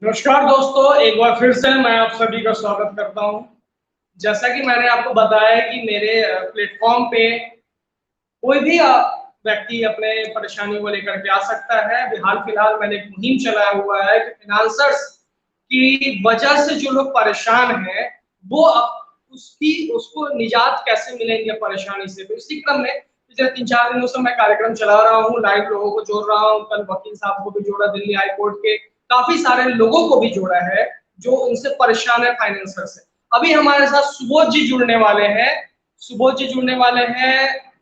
नमस्कार दोस्तों, एक बार फिर से मैं आप सभी का स्वागत करता हूं। जैसा कि मैंने आपको बताया कि मेरे प्लेटफॉर्म पे कोई भी व्यक्ति अपने परेशानी को लेकर के आ सकता है। अभी हाल फिलहाल मैंने एक मुहिम चलाया हुआ है कि फाइनेंसर्स की वजह से जो लोग परेशान हैं वो उसको निजात कैसे मिलेंगे परेशानी से। तो इसी क्रम में पिछले 3-4 दिनों से मैं कार्यक्रम चला रहा हूँ, लाइव लोगों को जोड़ रहा हूँ। कल वकील साहब को भी जोड़ा, दिल्ली हाई कोर्ट के काफी सारे लोगों को भी जोड़ा है जो उनसे परेशान है फाइनेंसर से। अभी हमारे साथ सुबोध जी जुड़ने वाले हैं। सुबोध जी जुड़ने वाले हैं,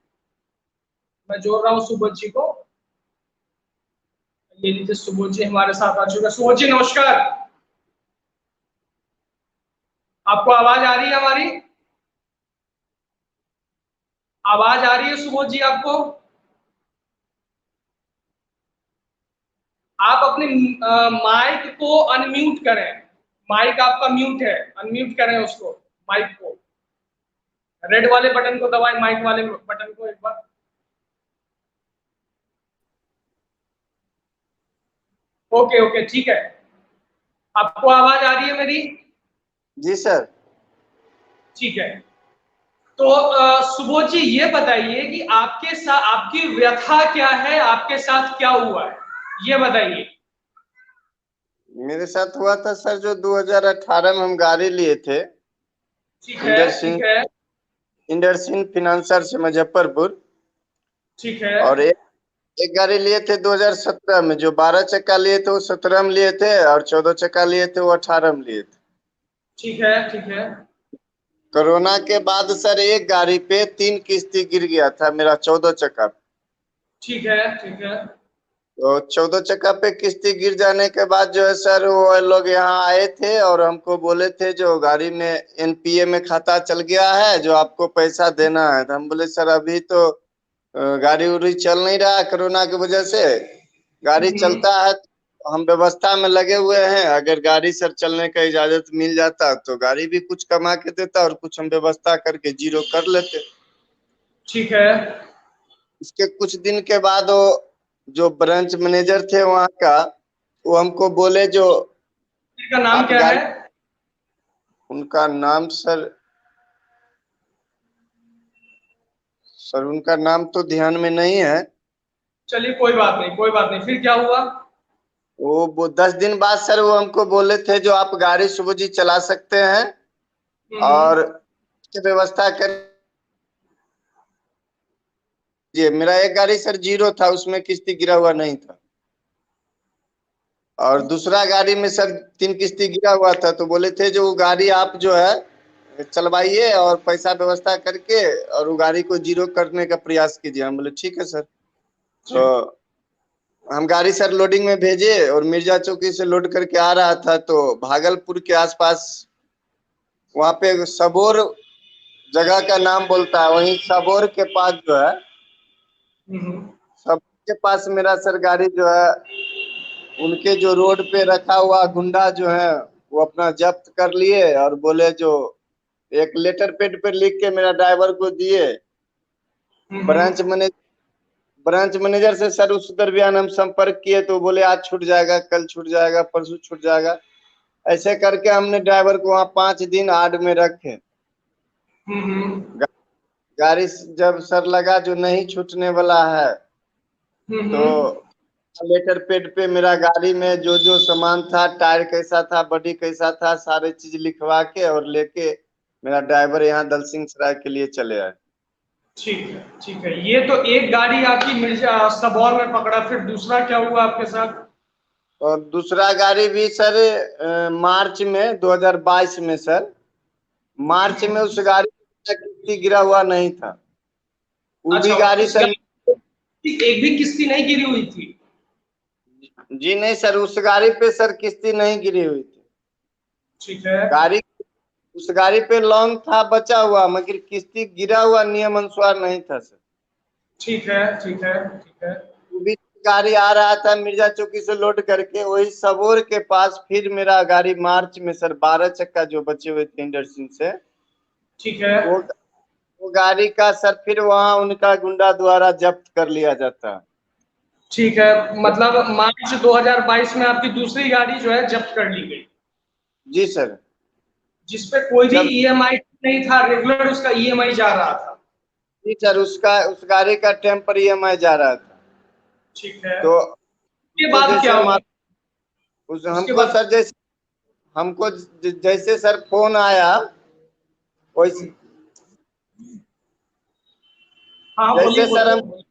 मैं जोड़ रहा हूँ सुबोध जी को। ये लीजिए, सुबोध जी हमारे साथ आ चुके हैं। सुबोध जी नमस्कार, आपको आवाज आ रही है हमारी? आवाज आ रही है सुबोध जी आपको? आप अपने माइक को अनम्यूट करें। माइक आपका म्यूट है, अनम्यूट करें उसको, माइक को। रेड वाले बटन को दबाएं, माइक वाले बटन को एक बार। ओके ओके, ठीक है। आपको आवाज आ रही है मेरी? जी सर। ठीक है। तो सुबोध जी ये बताइए कि आपके साथ आपकी व्यथा क्या है, आपके साथ क्या हुआ है, ये बताइए। मेरे साथ हुआ था सर, जो 2018 में हम गाड़ी लिए थे। ठीक है, ठीक है, इंडसइंड फिनांसर से मुजफ्फरपुर। ठीक है, और एक गाड़ी लिए थे 2017 में, जो 12 चक्का लिए थे वो 17 में लिए थे, और 14 चक्का लिए थे वो 18 में लिए थे। ठीक है, ठीक है, कोरोना के बाद सर एक गाड़ी पे 3 किस्ती गिर गया था मेरा 14 चक्का पे। ठीक है, ठीक है, तो 14 चक्का पे किस्ती गिर जाने के बाद जो है सर, वो लोग यहाँ आए थे और हमको बोले थे जो गाड़ी में एनपीए में खाता चल गया है, जो आपको पैसा देना है। तो हम बोले सर अभी तो गाड़ी उड़ी चल नहीं रहा है कोरोना की वजह से। गाड़ी हम्म, चलता है तो हम व्यवस्था में लगे हुए हैं। अगर गाड़ी सर चलने का इजाजत मिल जाता तो गाड़ी भी कुछ कमा के देता और कुछ हम व्यवस्था करके जीरो कर लेते। ठीक है। इसके कुछ दिन के बाद वो जो ब्रांच मैनेजर थे वहाँ का, वो हमको बोले जो का नाम आप क्या है? गाड़ी, उनका नाम सर उनका नाम तो ध्यान में नहीं है। चलिए कोई बात नहीं, कोई बात नहीं। फिर क्या हुआ? वो 10 दिन बाद सर वो हमको बोले थे जो आप गाड़ी सुबह जी चला सकते हैं और की व्यवस्था कर। जी, मेरा एक गाड़ी सर जीरो था, उसमें किस्ती गिरा हुआ नहीं था। और दूसरा गाड़ी में सर 3 किस्ती गिरा हुआ था। तो बोले थे जो वो गाड़ी आप जो है चलवाइए और पैसा व्यवस्था करके और वो गाड़ी को जीरो करने का प्रयास कीजिए। हम बोले ठीक है सर। तो ठीक। हम गाड़ी सर लोडिंग में भेजे और मिर्जा चौकी से लोड करके आ रहा था, तो भागलपुर के आसपास वहाँ पे सबोर जगह का नाम बोलता है, वहीं सबोर के पास जो है, हम्म, सब के पास मेरा सर गाड़ी जो है, उनके जो रोड पे रखा हुआ गुंडा जो है वो अपना जब्त कर लिए और बोले जो एक लेटर पेड पे लिख के मेरा ड्राइवर को दिए। हम्म, ब्रांच मैनेजर ब्रांच मैनेजर से सर उस दरमियान हम संपर्क किए तो बोले आज छूट जाएगा, कल छूट जाएगा, परसों छूट जाएगा। ऐसे करके हमने ड्राइवर को वहाँ 5 दिन आड़ में रखे। हम्म, गाड़ी जब सर लगा जो नहीं छूटने वाला है, तो हम्म, लेटर पेड पे मेरा गाड़ी में जो जो सामान था, टायर कैसा था, बॉडी कैसा था, सारे चीज लिखवा के और लेके मेरा ड्राइवर यहाँ दल सिंह सराय के लिए चले आए। ठीक है, ठीक है। ये तो एक गाड़ी आपकी मिर्जा सबौर में पकड़ा, फिर दूसरा क्या हुआ आपके साथ? और दूसरा गाड़ी भी सर मार्च में 2022 में सर, मार्च में उस गाड़ी का किस्ती गिरा हुआ नहीं था। वो भी अच्छा, गाड़ी उस सर, गाड़ी की एक भी किस्ती नहीं गिरी हुई थी? जी नहीं सर, उस गाड़ी पे सर किस्ती नहीं गिरी हुई थी। ठीक है, गाड़ी उस गाड़ी पे लोन था बचा हुआ, मगर किस्ती गिरा हुआ नियम अनुसार नहीं था सर। ठीक है, ठीक है, ठीक है, वो भी गाड़ी आ रहा था मिर्जा चौकी से लोड करके वही सबोर के पास, फिर मेरा गाड़ी मार्च में सर 12 चक्का जो बचे हुए थे इंडस्ट्री से, ठीक है। वो वो गाड़ी का सर फिर वहां उनका गुंडा द्वारा जब्त कर लिया जाता है। ठीक है, मतलब मार्च 2022 में आपकी दूसरी गाड़ी जो है जब्त कर ली गई, जी सर। जिसपे कोई भी जब ईएमआई नहीं था, रेगुलर उसका ईएमआई जा रहा था। जी सर, उसका उस गाड़ी का टेम्पर EMI जा रहा था। ठीक है, तो उसके हमको बाद क्या जैसे हुआ? उस उसके हमको बाद सर जैसे हमको जैसे सर फोन आया वैसे, हाँ बोलिए जैसे सर हम बोलिए।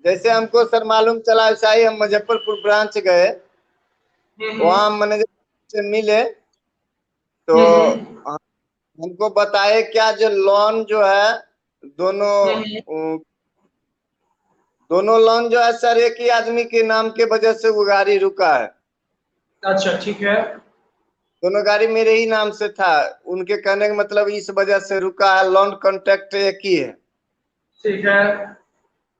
जैसे हमको सर मालूम चला, वैसा ही हम मुजफ्फरपुर ब्रांच गए। हम्म वहाँ मैनेजर से मिले तो हम्म हम- हमको बताए क्या, जो लोन जो है दोनों हम्म। दोनों लोन जो है सर एक ही आदमी के नाम के वजह से वो गाड़ी रुका है। अच्छा ठीक है। दोनों गाड़ी मेरे ही नाम से था। उनके कहने का मतलब इस वजह से रुका है, लोन कॉन्ट्रैक्ट एक ही है। ठीक है।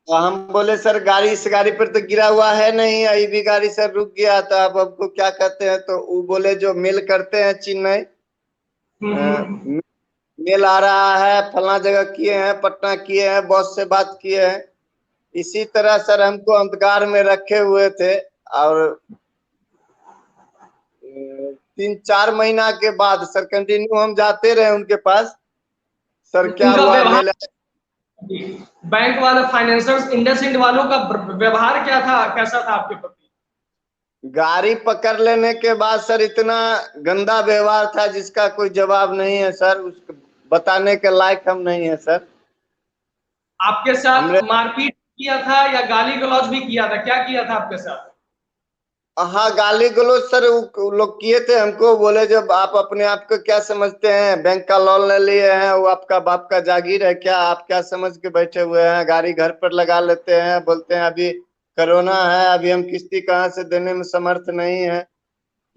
तो हम बोले सर गाड़ी इस गाड़ी पर तो गिरा हुआ है नहीं, अभी भी गाड़ी सर रुक गया, तो आप आपको क्या कहते हैं? तो वो बोले जो मेल करते हैं चेन्नई, हम्म। मेल आ रहा है, फला जगह किए हैं, पटना किए हैं, बॉस से बात किए हैं। इसी तरह सर हमको अंधकार में रखे हुए थे। और 3-4 महीना के बाद सर कंटिन्यू हम जाते रहे उनके पास। सर क्या उनका हुआ, व्यवहार, मेल बैंक वाले फाइनेंसर्स इंडसइंड वालों का व्यवहार क्या था, कैसा था आपके प्रति? गाड़ी पकड़ लेने के बाद सर इतना गंदा व्यवहार था जिसका कोई जवाब नहीं है सर, उस बताने के लायक हम नहीं है सर। आपके साथ हमने मारपीट किया था या गाली गलौज भी किया था, क्या किया था आपके साथ? हाँ, गाली गलौज सर वो लोग किए थे हमको। बोले जब आप अपने आप को क्या समझते हैं, बैंक का लोन ले लिए हैं, वो आपका बाप का जागीर है क्या? आप क्या समझ के बैठे हुए हैं? गाड़ी घर पर लगा लेते हैं, बोलते हैं अभी कोरोना है, अभी हम किस्ती कहाँ से देने में समर्थ नहीं है।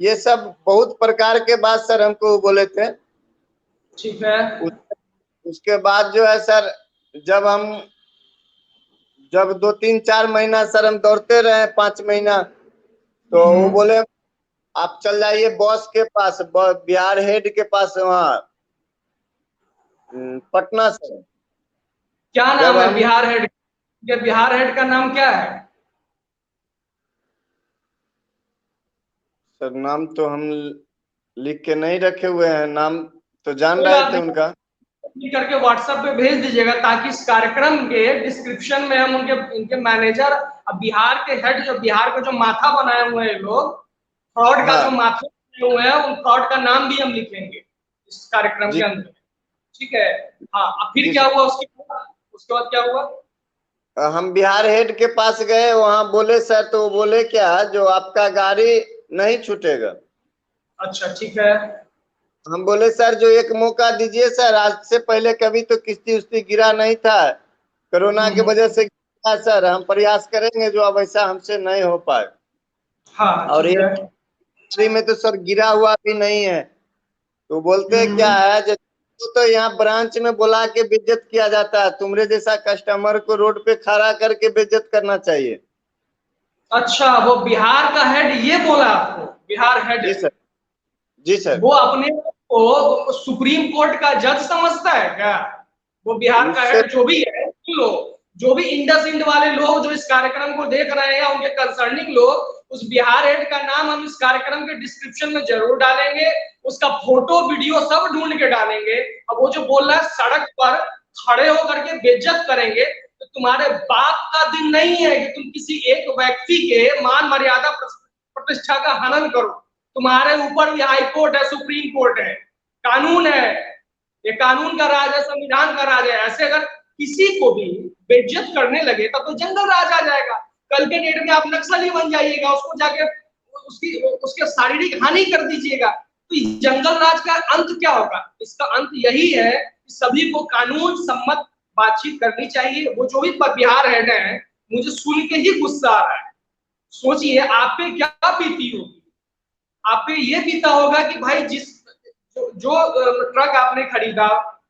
ये सब बहुत प्रकार के बात सर हमको बोले थे। ठीक है। उस, उसके बाद जो है सर, जब हम जब 2-3-4 महीना सर हम दौड़ते रहे, 5 महीना, तो वो हम्म। बोले आप चल जाइए बॉस के पास, बिहार हेड के पास, वहाँ पटना से। क्या जब नाम है हम बिहार हेड? ये बिहार हेड का नाम क्या है? सर नाम तो हम लिख के नहीं रखे हुए हैं, नाम तो जान कोई रहे बात थे नहीं, उनका। लिख करके व्हाट्सएप पे भेज दीजिएगा, ताकि इस कार्यक्रम के डिस्क्रिप्शन में हम उनके इनके मैनेजर, अब बिहार के हेड, जो बिहार का जो माथा बनाए हुए हैं लोग, फ्रॉड का जो हाँ माथा बनाए हुए हैं, उन फ्रॉड का नाम भी हम लिखेंगे इस कार्यक्रम जी। के अंदर। ठीक है। हाँ, अब फिर जी क्या सर, हुआ उसके बाद क्या हुआ? हम बिहार हेड के पास गए, वहाँ बोले सर, तो वो बोले क्या, जो आपका गाड़ी नहीं छूटेगा। अच्छा ठीक है। हम बोले सर जो एक मौका दीजिए सर, आज से पहले कभी तो किस्ती उस्ती गिरा नहीं था, कोरोना की हम्म। वजह से गिरा सर, हम प्रयास करेंगे जो अब ऐसा हमसे नहीं हो पाए। हाँ और ठीक एक है। गाड़ी में तो सर गिरा हुआ भी नहीं है। तो बोलते हैं क्या हम्म। है, जो तो यहाँ ब्रांच में बुला के बेइज्जत किया जाता है, तुमरे जैसा कस्टमर को रोड पे खड़ा करके बेइज्जत करना चाहिए। अच्छा, वो बिहार का हेड ये बोला आपको? बिहार हेड जी सर। जी सर। वो अपने को सुप्रीम कोर्ट का जज समझता है क्या? वो बिहार का उससे हेड जो भी है, सुन लो, जो भी इंडस इंड वाले लोग जो इस कार्यक्रम को देख रहे हैं या उनके कंसर्निंग लोग, उस बिहार हेड का नाम हम इस कार्यक्रम के डिस्क्रिप्शन में जरूर डालेंगे, उसका फोटो वीडियो सब ढूंढ के डालेंगे। अब वो जो बोल रहा है सड़क पर खड़े होकर के बेइज्जत करेंगे, तो तुम्हारे बाप का दिन नहीं है कि तुम किसी एक व्यक्ति के मान मर्यादा प्रतिष्ठा का हनन करो। तुम्हारे ऊपर भी हाई कोर्ट है, सुप्रीम कोर्ट है, कानून है, ये कानून का राज है, संविधान का राज है। ऐसे अगर किसी को भी बेइज्जत करने लगे तब तो जंगल राज आ जाएगा। कल के डेट में आप नक्सली बन जाइएगा, उसको जाके उसकी उसके शारीरिक हानि कर दीजिएगा, तो जंगल राज का अंत क्या होगा? इसका अंत यही है कि सभी को कानून सम्मत बातचीत करनी चाहिए। वो जो भी बिहार हेड है, मुझे सुन के ही गुस्सा आ रहा है। सोचिए आप पे क्या बीती होगी। आप पे ये बीता होगा कि भाई जो ट्रक आपने खरीदा,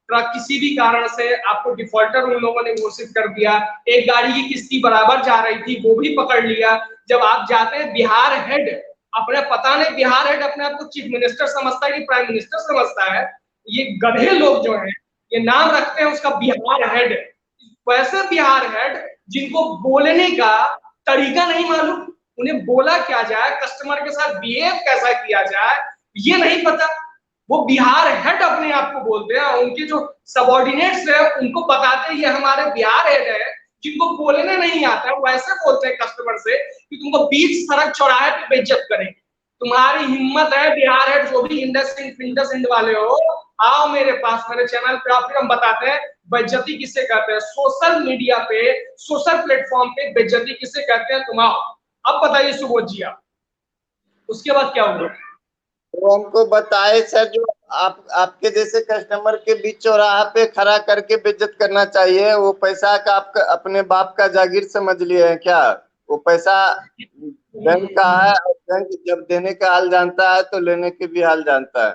ट्रक किसी भी कारण से आपको डिफॉल्टर उन लोगों ने घोषित कर दिया, एक गाड़ी की किस्ती बराबर जा रही थी वो भी पकड़ लिया। जब आप जाते हैं बिहार हेड, अपने पता नहीं बिहार हेड अपने आप को चीफ मिनिस्टर समझता है कि प्राइम मिनिस्टर समझता है? ये गधे लोग जो हैं, ये नाम रखते हैं उसका बिहार हेड। वैसे बिहार हेड जिनको बोलने का तरीका नहीं मालूम, उन्हें बोला क्या जाए, कस्टमर के साथ बिहेव कैसा किया जाए, ये नहीं पता। वो बिहार हेड अपने आप को बोलते हैं, उनके जो सबॉर्डिनेट्स है उनको बताते हैं ये हमारे बिहार हेड है, जिनको बोलने नहीं आता है वैसे बोलते हैं कस्टमर से कि तुमको बीच सड़क चौराहे पे बेइज्जत करेंगे। तुम्हारी हिम्मत है बिहार हेड जो भी इंडस वाले हो, आओ मेरे पास, मेरे चैनल पे आप, फिर हम बताते हैं बेइज्जती किसे कहते हैं, सोशल मीडिया पे, सोशल प्लेटफॉर्म पे बेइज्जती किसे कहते हैं, तुम आओ। अब बताइए सुबोध जी आप, उसके बाद क्या हुआ? वो हमको बताए सर, जो आपके जैसे कस्टमर के बीच चौराहा पे खड़ा करके बेइज्जत करना चाहिए, वो पैसा का आपका अपने बाप का जागीर समझ लिए हैं क्या? वो पैसा बैंक का है, और बैंक जब देने का हाल जानता है तो लेने के भी हाल जानता है।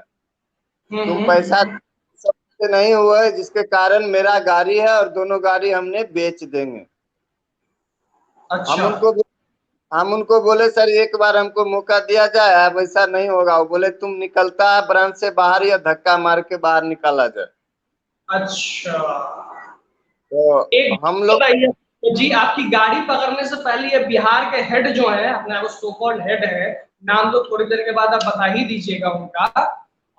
तुम पैसा सबसे नहीं हुआ है, जिसके कारण मेरा गाड़ी है और दोनों गाड़ी हमने बेच देंगे। अच्छा। हम उनको बोले सर एक बार हमको मौका दिया जाए, अब ऐसा नहीं होगा। वो बोले तुम निकलता है ब्रांच से बाहर या धक्का मार के बाहर निकाला जाए। अच्छा, तो एक हम लोग बताइए तो जी, आपकी गाड़ी पकड़ने से पहले ये बिहार के हेड जो है, अपने वो सो कॉल्ड हेड है, नाम तो थोड़ी देर के बाद आप बता ही दीजिएगा उनका,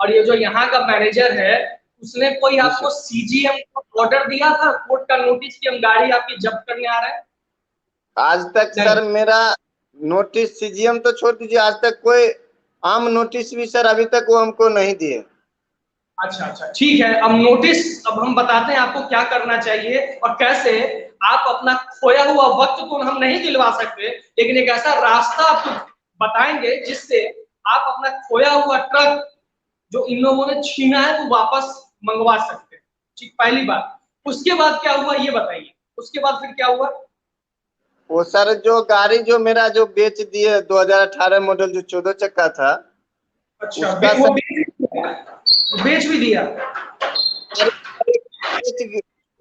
और ये जो यहाँ का मैनेजर है, उसने कोई आपको सीजीएम को ऑर्डर दिया था, कोर्ट का नोटिस कि हम गाड़ी आपकी जब्त करने आ रहे हैं? आज तक नहीं। सर मेरा नोटिस सीजीएम तो छोड़ दीजिए, आज तक कोई आम नोटिस भी सर अभी तक वो हमको नहीं दिए। अच्छा अच्छा, ठीक है। अब नोटिस, अब हम बताते हैं आपको क्या करना चाहिए और कैसे आप अपना खोया हुआ वक्त तो हम नहीं दिलवा सकते, लेकिन एक ऐसा रास्ता आपको बताएंगे जिससे आप अपना खोया हुआ ट्रक जो इन लोगों ने छीना है तो वापस मंगवा सकते हैं। ठीक, पहली बात। उसके बाद क्या हुआ ये बताइए, उसके बाद फिर क्या हुआ? वो सर जो गाड़ी जो मेरा जो बेच दिए 2018 मॉडल जो 14 चक्का था, अच्छा, उसका वो सर बेच भी दिया? बेच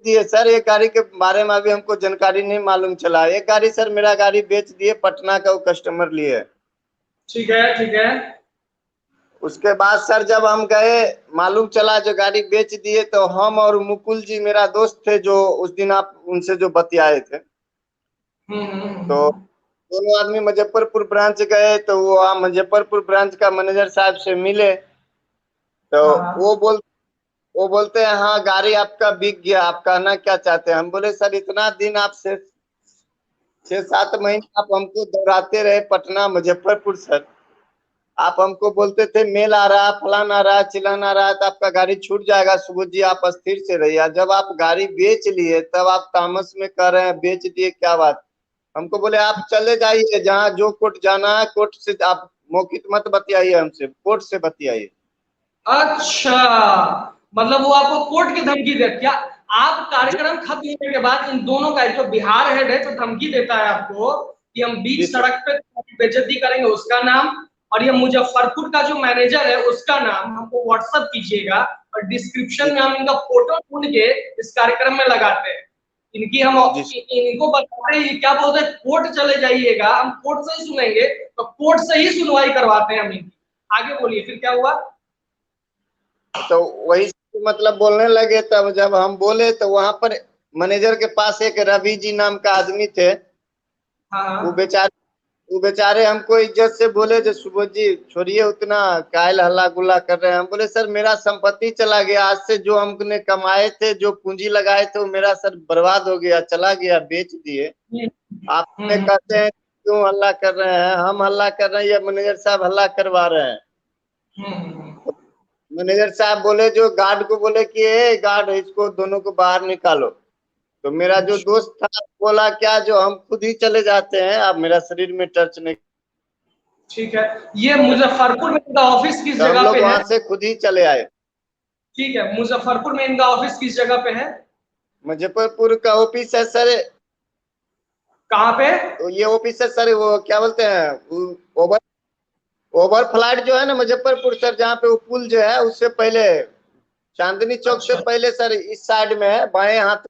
दिए सर। एक गाड़ी के बारे में अभी हमको जानकारी नहीं मालूम चला। एक गाड़ी सर मेरा गाड़ी बेच दिए, पटना का वो कस्टमर लिए। ठीक है, ठीक है। उसके बाद सर जब हम गए, मालूम चला जो गाड़ी बेच दिए, तो हम और मुकुल जी मेरा दोस्त थे, जो उस दिन आप उनसे जो बतियाए थे, तो दोनों आदमी मुजफ्फरपुर ब्रांच गए। तो वो मुजफ्फरपुर ब्रांच का मैनेजर साहब से मिले, तो हाँ हाँ। वो बोलते हैं हाँ गाड़ी आपका बिक गया, आप कहना क्या चाहते हैं। हम बोले सर इतना दिन आप से 6-7 महीने आप हमको दौड़ाते रहे पटना मुजफ्फरपुर सर, आप हमको बोलते थे मेल आ रहा, फलान आ रहा, चिलान आ रहा है, तो आपका गाड़ी छूट जाएगा। सुबोध जी आप अस्थिर से रहिए। जब आप गाड़ी बेच लिए तब आप तामस में कह रहे हैं बेच दिए, क्या बात? हमको बोले आप चले जाइए जहाँ जो कोर्ट जाना है, कोर्ट से आप मौखिक मत बतियाइए हमसे, कोर्ट से बतियाइए। अच्छा, मतलब वो आपको कोर्ट की धमकी दे क्या? आप जी कार्यक्रम खत्म होने के बाद इन दोनों का, जो बिहार हेड है जो धमकी देता है आपको कि हम बीच जी सर। सड़क पे बेइज्जती करेंगे, उसका नाम, और ये मुजफ्फरपुर का जो मैनेजर है उसका नाम हमको व्हाट्सएप कीजिएगा, और डिस्क्रिप्शन जी में हम इनका फोटो ढूंढ के इस कार्यक्रम में लगाते हैं। इनकी हम जी इनको बताते हैं, क्या बोलते हैं, कोर्ट चले जाइएगा, हम कोर्ट से ही सुनेंगे, तो कोर्ट से ही सुनवाई करवाते हैं हम इनकी। आगे बोलिए फिर क्या हुआ? तो वही मतलब बोलने लगे। तब जब हम बोले तो वहां पर मैनेजर के पास एक रवि जी नाम का आदमी थे। हाँ वो हाँ। बेचारे वो बेचारे हमको इज्जत से बोले जो सुबोध जी छोड़िए उतना कायल हल्ला गुल्ला कर रहे हैं। हम बोले सर मेरा संपत्ति चला गया, आज से जो हमने कमाए थे, जो पूंजी लगाए थे, वो मेरा सर बर्बाद हो गया, चला गया, बेच दिए। आप हमें हम्म, कहते हैं क्यों हल्ला कर रहे हैं? हम हल्ला कर रहे हैं या मैनेजर साहब हल्ला करवा रहे हैं? हम्म। मैनेजर साहब बोले जो गार्ड को बोले कि ए गार्ड इसको दोनों को बाहर निकालो। तो मेरा जो अच्छा, दोस्त था बोला क्या जो हम खुद ही चले जाते हैं, आप मेरा शरीर में टच नहीं। ठीक है। ये मुजफ्फरपुर में इनका ऑफिस किस तो हम जगह लोग पे है? वहां से खुद ही चले आए। ठीक है, मुजफ्फरपुर में इनका ऑफिस किस जगह पे है? मुजफ्फरपुर का ऑफिस है सर। कहाँ पे? तो ये ऑफिस है सर, वो क्या बोलते हैं, ओवर ओवर फ्लाइट जो है ना मुजफ्फरपुर सर, जहाँ पे वो पुल जो है उससे पहले, चांदनी चौक से अच्छा, पहले सर, इस साइड में है, बाएं हाथ।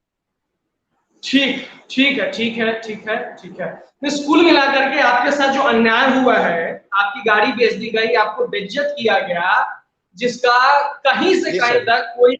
ठीक, ठीक है, ठीक है, ठीक है, ठीक है। तो कुल मिलाकर के आपके साथ जो अन्याय हुआ है, आपकी गाड़ी बेच दी गई, आपको बेइज्जत किया गया, जिसका कहीं से जी कहीं सर। तक कोई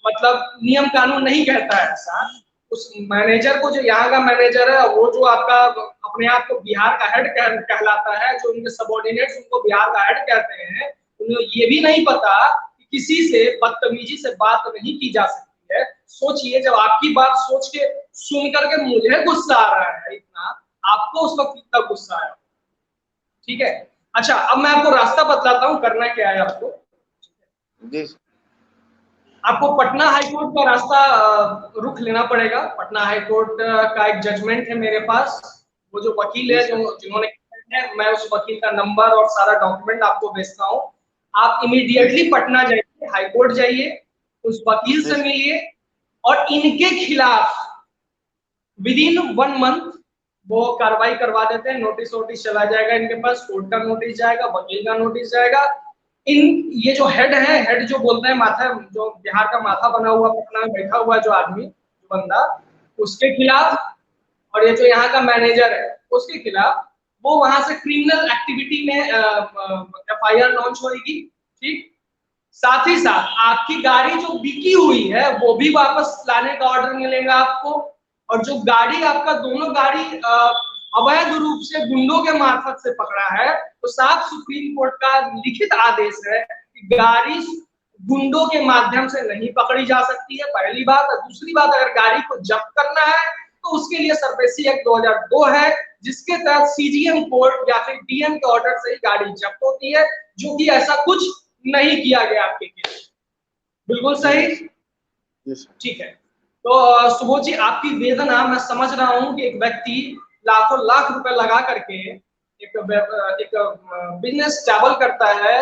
मतलब नियम कानून नहीं कहता है ऐसा, उस मैनेजर को, जो यहाँ का मैनेजर है, वो जो आपका अपने आप को बिहार का हेड कहलाता है, जो उनके सबॉर्डिनेट्स उनको बिहार का हेड कहते हैं, उन्हें ये भी नहीं पता कि किसी से बदतमीजी से बात नहीं की जा सकती है। सोचिए, जब आपकी बात सोच के सुन करके मुझे गुस्सा आ रहा है इतना, आपको उस वक्त कितना गुस्सा आया। ठीक है, अच्छा अब मैं आपको रास्ता बतलाता हूँ करना क्या है आपको। जी आपको पटना हाईकोर्ट का रास्ता रुख लेना पड़ेगा। पटना हाईकोर्ट का एक जजमेंट है मेरे पास। वो जो वकील है, जो जिन्होंने है, मैं उस वकील का नंबर और सारा डॉक्यूमेंट आपको भेजता हूँ। आप इमीडिएटली पटना जाइए, हाईकोर्ट जाइए, उस वकील से मिलिए और इनके खिलाफ विद इन 1 मंथ वो कार्रवाई करवा देते हैं। नोटिस वोटिस चला जाएगा इनके पास, कोर्ट का नोटिस जाएगा, वकील का नोटिस जाएगा। इन ये जो हेड है, हेड जो बोलते हैं माथा, जो बिहार का माथा बना हुआ पटना में बैठा हुआ जो आदमी, जो बंदा, उसके खिलाफ, और ये जो यहाँ का मैनेजर है उसके खिलाफ, वो वहां से क्रिमिनल एक्टिविटी में FIR लॉन्च होगी। ठीक, साथ ही साथ आपकी गाड़ी जो बिकी हुई है वो भी वापस लाने का ऑर्डर मिलेगा आपको। और जो गाड़ी आपका, दोनों गाड़ी अवैध रूप से गुंडों के मार्फत से पकड़ा है, तो साफ सुप्रीम कोर्ट का लिखित आदेश है कि गाड़ी गुंडों के माध्यम से नहीं पकड़ी जा सकती है, पहली बात। और दूसरी बात, अगर गाड़ी को जब्त करना है तो उसके लिए सरफेसी एक्ट 2002 है, जिसके तहत CGM कोर्ट या फिर DM के ऑर्डर से ही गाड़ी जब्त होती है, जो कि ऐसा कुछ नहीं किया गया आपके केस। बिल्कुल सही, ठीक है। तो सुबोध जी, आपकी वेदना मैं समझ रहा हूं कि एक व्यक्ति लाखों लाख रुपए लगा करके एक बिजनेस ट्रैवल करता है,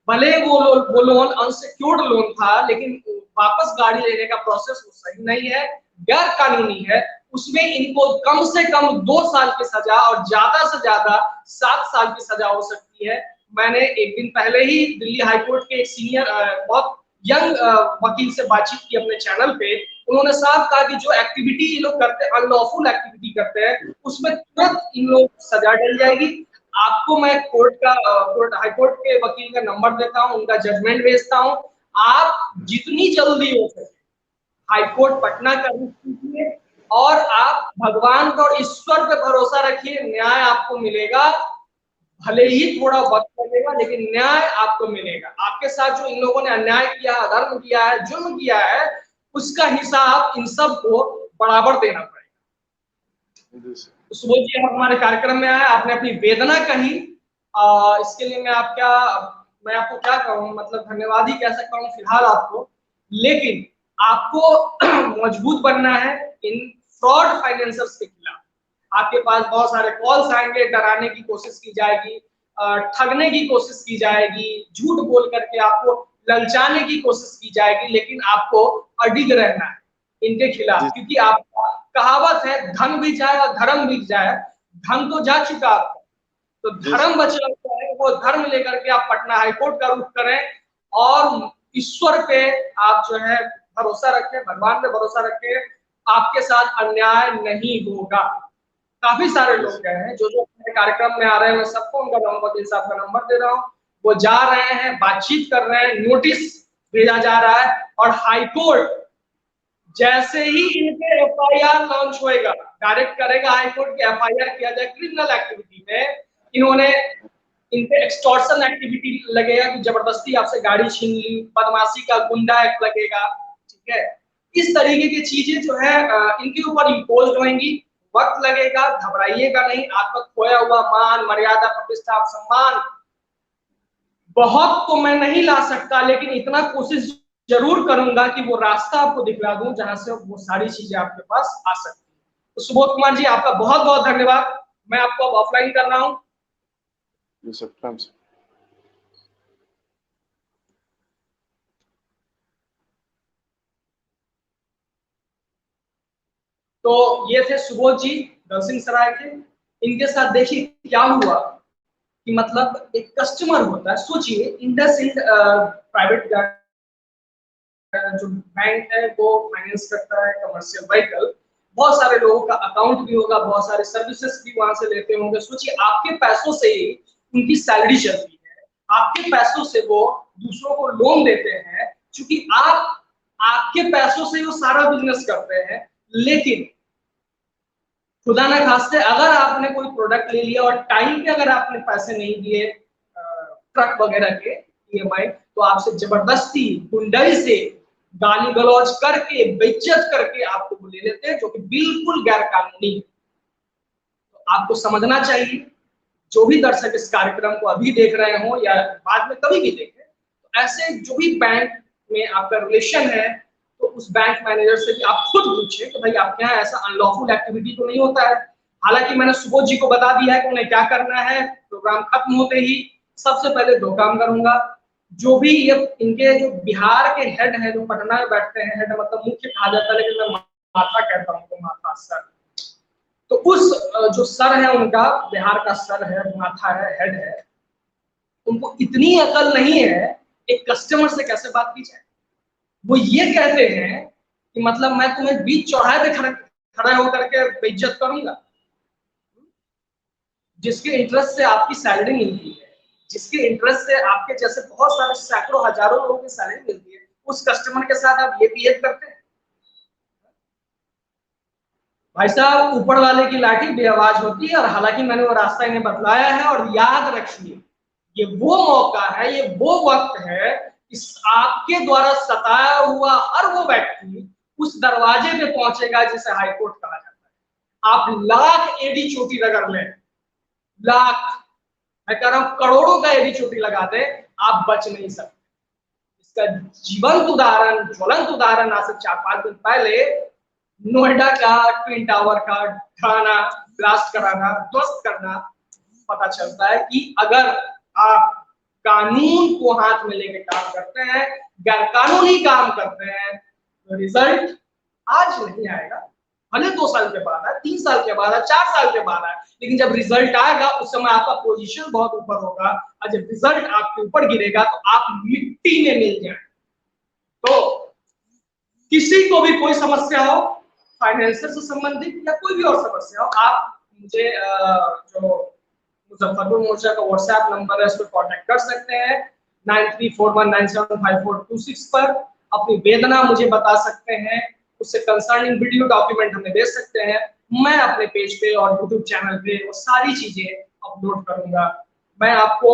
भले वो लोन अनसिक्योर्ड लोन था, लेकिन वापस गाड़ी लेने का प्रोसेस वो सही नहीं है, गैर कानूनी है। उसमें इनको कम से कम 2 साल की सजा और ज्यादा से ज्यादा 7 साल की सजा हो सकती है। मैंने एक दिन पहले ही दिल्ली हाईकोर्ट के एक सीनियर बहुत यंग वकील से बातचीत की अपने चैनल पे। उन्होंने साफ कहा कि जो एक्टिविटी ये लोग करते हैं, अनलॉफुल एक्टिविटी करते हैं, उसमें तुरंत इन लोग सजा डल जाएगी। आपको मैं हाईकोर्ट के वकील का नंबर देता हूं, उनका जजमेंट भेजता हूं। आप जितनी जल्दी हो सके हाईकोर्ट पटना का रुख कीजिए और आप भगवान पर और ईश्वर पे भरोसा रखिए, न्याय आपको मिलेगा। भले ही थोड़ा वक्त लगेगा, लेकिन न्याय आपको मिलेगा। आपके साथ जो इन लोगों ने अन्याय किया, अधर्म किया है, जुल्म किया है, उसका हिसाब इन सब को बराबर देना पड़ेगा। तो सुबोध जी, आप हमारे कार्यक्रम में आए, आपने अपनी वेदना कही, इसके लिए मैं आपको क्या कहूँ, मतलब धन्यवाद ही कह सकता हूँ फिलहाल आपको। लेकिन आपको मजबूत बनना है इन फ्रॉड फाइनेंसर्स के खिलाफ। आपके पास बहुत सारे कॉल्स आएंगे, डराने की कोशिश की जाएगी, ठगने की कोशिश की जाएगी, झूठ बोल करके आपको ललचाने की कोशिश की जाएगी, लेकिन आपको अडिग रहना है इनके खिलाफ। क्योंकि आपका कहावत है, धन भी जाए और धर्म भी जाए। धन तो जा चुका आपका, तो धर्म बचा हुआ है, वो धर्म लेकर के आप पटना हाईकोर्ट का रुख करें और ईश्वर पे आप जो है भरोसा रखें, भगवान पे भरोसा रखें। आपके साथ अन्याय नहीं होगा। काफी सारे लोग गए हैं, जो अपने कार्यक्रम में आ रहे हैं, मैं सबको उनका नंबर, वकील साहब का नंबर दे रहा हूँ। वो जा रहे हैं, बातचीत कर रहे हैं, नोटिस भेजा जा रहा है, और हाईकोर्ट जैसे ही इनके FIR लॉन्च होएगा, डायरेक्ट करेगा हाईकोर्ट के FIR किया जाए क्रिमिनल एक्टिविटी में। इन्होंने इनपे एक्सटॉर्शन एक्टिविटी लगेगा कि जबरदस्ती आपसे गाड़ी छीन ली, बदमाशी का गुंडा एक्ट लगेगा। ठीक है, इस तरीके की चीजें जो है इनके ऊपर इम्पोज होंगी। वक्त लगेगा, घबराइएगा नहीं। आपका खोया हुआ मान, मर्यादा, प्रतिष्ठा, सम्मान बहुत तो मैं नहीं ला सकता, लेकिन इतना कोशिश जरूर करूंगा कि वो रास्ता आपको दिखला दूं जहां से वो सारी चीजें आपके पास आ सकती है। तो सुबोध कुमार जी, आपका बहुत बहुत धन्यवाद। मैं आपको अब ऑफलाइन कर रहा हूं। तो ये थे सुबोध जी दलसिंह सराय के। इनके साथ देखिए क्या हुआ कि मतलब एक कस्टमर होता है। सोचिए, इंडसइंड प्राइवेट जो बैंक है वो फाइनेंस करता है कमर्शियल व्हीकल। बहुत सारे लोगों का अकाउंट भी होगा, बहुत सारे सर्विसेज भी वहां से लेते होंगे। सोचिए, आपके पैसों से ही उनकी सैलरी चलती है, आपके पैसों से वो दूसरों को लोन देते हैं, क्योंकि आपके पैसों से वो सारा बिजनेस करते हैं। लेकिन खुदा ना खास्ते अगर आपने कोई प्रोडक्ट ले लिया और टाइम पे अगर आपने पैसे नहीं दिए ट्रक वगैरह के ईएमआई, तो आपसे जबरदस्ती गुंडाई से गाली गलौज करके बेइज्जत करके आपको वो ले लेते हैं, जो कि बिल्कुल गैर कानूनी है। तो आपको समझना चाहिए, जो भी दर्शक इस कार्यक्रम को अभी देख रहे हो या बाद में कभी भी देखें, तो ऐसे जो भी बैंक में आपका रिलेशन है, तो उस बैंक मैनेजर से भी आप खुद पूछें कि भाई आपके यहाँ ऐसा अनलॉफुल एक्टिविटी तो नहीं होता है। हालांकि मैंने सुबोध जी को बता दिया है कि उन्हें क्या करना है। प्रोग्राम खत्म होते ही सबसे पहले 2 काम करूंगा। जो भी ये इनके जो बिहार के हेड है, जो पटना में बैठते हैं, हेड मतलब मुख्य कहा जाता है, लेकिन मैं माथा कहता हूँ, तो माथा सर। तो उस जो सर है उनका, बिहार का सर है, माथा है, हेड है, उनको इतनी अकल नहीं है एक कस्टमर से कैसे बात की जाए। वो ये कहते हैं कि मतलब मैं तुम्हें बीच चौराहे पे खड़ा होकर के बेइज्जत करूंगा। जिसके इंटरेस्ट से आपकी सैलरी मिलती है, जिसके इंटरेस्ट से आपके जैसे बहुत सारे सैकड़ों हजारों लोगों की सैलरी मिलती है, उस कस्टमर के साथ आप ये बिहेव करते हैं। भाई साहब, ऊपर वाले की लाठी बेआवाज होती है, और हालांकि मैंने वो रास्ता इन्हें बतलाया है। और याद रखिए, ये वो मौका है, ये वो वक्त है, इस आपके द्वारा सताया हुआ हर वो व्यक्ति उस दरवाजे पे पहुंचेगा जिसे हाईकोर्ट कहा जाता है। आप लाख एडी चोटी रगड़ लें, लाख, मैं कह रहा हूं करोड़ों का एडी चोटी लगा दे, आप बच नहीं सकते। इसका जीवंत उदाहरण, ज्वलंत उदाहरण आज से 4-5 दिन पहले नोएडा का ट्विन टावर का ढाना, ब्लास्ट कराना, ध्वस्त करना, पता चलता है कि अगर आप कानून को हाथ में लेके काम करते हैं, गैर कानूनी काम करते हैं, तो रिजल्ट आज नहीं आएगा, भले 2 साल के बाद है, 3 साल के बाद है, 4 साल के बाद है, लेकिन जब रिजल्ट आएगा उस समय आपका पोजीशन बहुत ऊपर होगा, और जब रिजल्ट आपके ऊपर गिरेगा तो आप मिट्टी में मिल जाए। तो किसी को भी कोई समस्या हो, फाइनेंशियल से संबंधित या कोई भी और समस्या हो, आप मुझे जो मुजफ्फरपुर मोर्चा का व्हाट्सएप नंबर है उस पर कॉन्टेक्ट कर सकते हैं, 9341975426 पर अपनी वेदना मुझे बता सकते हैं, उससे कंसर्निंग वीडियो डॉक्यूमेंट हमें दे सकते हैं। मैं अपने पेज पे और यूट्यूब चैनल पे वो सारी चीजें अपलोड करूंगा। मैं आपको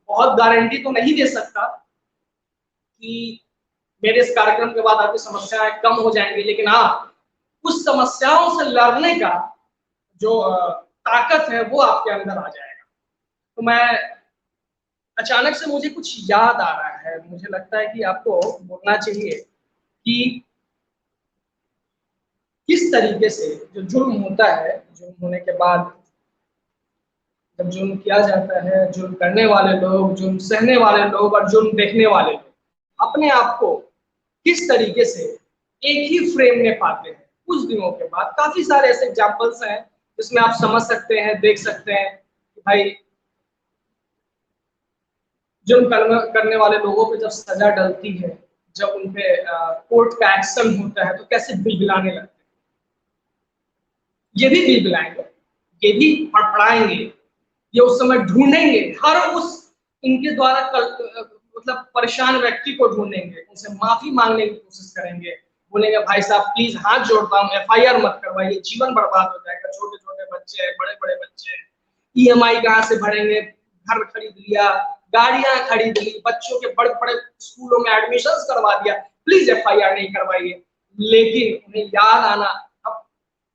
बहुत गारंटी तो नहीं दे सकता कि मेरे इस कार्यक्रम के बाद आपकी समस्याएं कम हो जाएंगी, लेकिन हाँ, उस समस्याओं से लड़ने का जो ताकत है वो आपके अंदर आ जाएगा। तो मैं अचानक से मुझे कुछ याद आ रहा है, मुझे लगता है कि आपको बोलना चाहिए कि किस तरीके से जो जुल्म होता है, जुल्म होने के बाद जब जुल्म किया जाता है, जुल्म करने वाले लोग, जुल्म सहने वाले लोग और जुल्म देखने वाले लोग अपने आप को किस तरीके से एक ही फ्रेम में पाते हैं। कुछ दिनों के बाद काफी सारे ऐसे एग्जांपल्स हैं जिसमें आप समझ सकते हैं, देख सकते हैं कि भाई जुल्म करने वाले लोगों पे जब सजा डलती है, जब उनपे कोर्ट का एक्शन होता है, तो कैसे बिलबिलाने लगते हैं। ये भी बिलबिलाएंगे, ये भी फड़फड़ाएंगे, ये उस समय ढूंढेंगे, हर उस इनके द्वारा मतलब परेशान व्यक्ति को ढूंढेंगे, उनसे माफी मांगने की कोशिश करेंगे, बोलेंगे भाई साहब प्लीज हाथ जोड़ता हूँ, एफआईआर मत करवाइए, जीवन बर्बाद हो जाएगा, छोटे छोटे बच्चे हैं, बड़े बड़े बच्चे हैं, ईएमआई कहाँ से भरेंगे, घर खरीद लिया, गाड़ियां खरीद ली, बच्चों के बड़े बड़े स्कूलों में एडमिशन करवा दिया, प्लीज एफआईआर नहीं करवाइए। लेकिन उन्हें याद आना, अब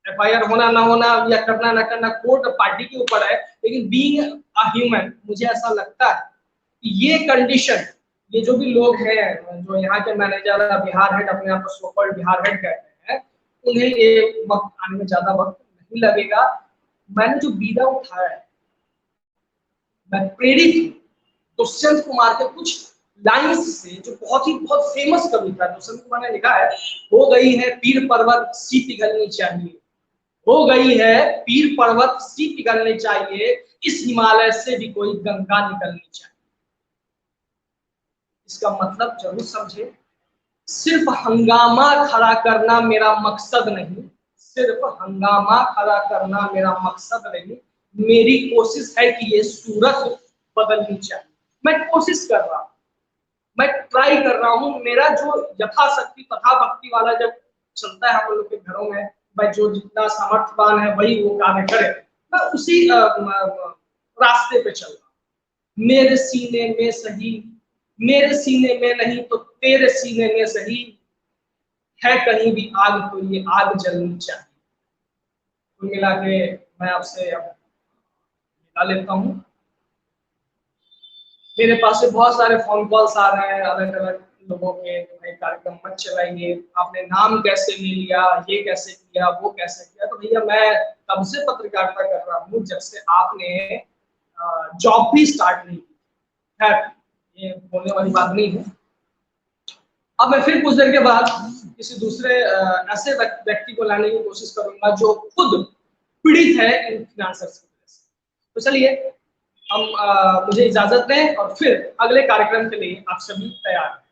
एफआईआर होना ना होना या करना ना करना कोर्ट पार्टी के ऊपर है, लेकिन बीइंग अ ह्यूमन मुझे ऐसा लगता है कि ये कंडीशन, ये जो भी लोग हैं जो यहाँ के मैनेजर बिहार हेड अपने आप को सोकॉल बिहार हेड कहते हैं, उन्हें ये वक्त आने में ज्यादा वक्त नहीं लगेगा। मैंने जो बीड़ा उठाया है, मैं प्रेरित हूँ दुष्यंत कुमार के कुछ लाइंस से, जो बहुत फेमस कविता दुष्यंत कुमार ने लिखा है, हो गई है पीर पर्वत सी पिघलनी चाहिए, हो गई है पीर पर्वत सी पिघलनी चाहिए, इस हिमालय से भी कोई गंगा निकलनी चाहिए। इसका मतलब जरूर समझे, सिर्फ हंगामा खड़ा करना मेरा मकसद नहीं, सिर्फ हंगामा खड़ा करना मेरा मकसद नहीं, मेरी कोशिश है कि ये सूरत बदलनी चाहिए। मैं कोशिश कर रहा हूं, मैं ट्राई कर रहा हूं, मेरा जो यथाशक्ति तथा भक्ति वाला जब चलता है हम लोग के घरों में, भाई जो जितना सामर्थ्यवान है वही वो कार्य करे, मैं उसी रास्ते पे चल रहा हूं। मेरे सीने में सही, मेरे सीने में नहीं तो तेरे सीने में सही, है कहीं भी आग तो ये आग जलनी चाहिए। कुल मिला के मैं आपसे अब मिला लेता हूँ। मेरे पास से बहुत सारे फोन कॉल्स आ रहे हैं अलग अलग लोगों के, भाई कार्यक्रम मत चलाइए, आपने नाम कैसे ले लिया, ये कैसे किया, वो कैसे किया। तो भैया मैं तब से पत्रकारिता कर रहा हूँ जब से आपने जॉब भी स्टार्ट नहीं की। खैर ये बोलने वाली बात नहीं है। अब मैं फिर कुछ देर के बाद किसी दूसरे ऐसे व्यक्ति को लाने की कोशिश करूंगा जो खुद पीड़ित है इन फिनांसर्स की वजह से। तो चलिए हम मुझे इजाजत दें और फिर अगले कार्यक्रम के लिए आप सभी तैयार हैं।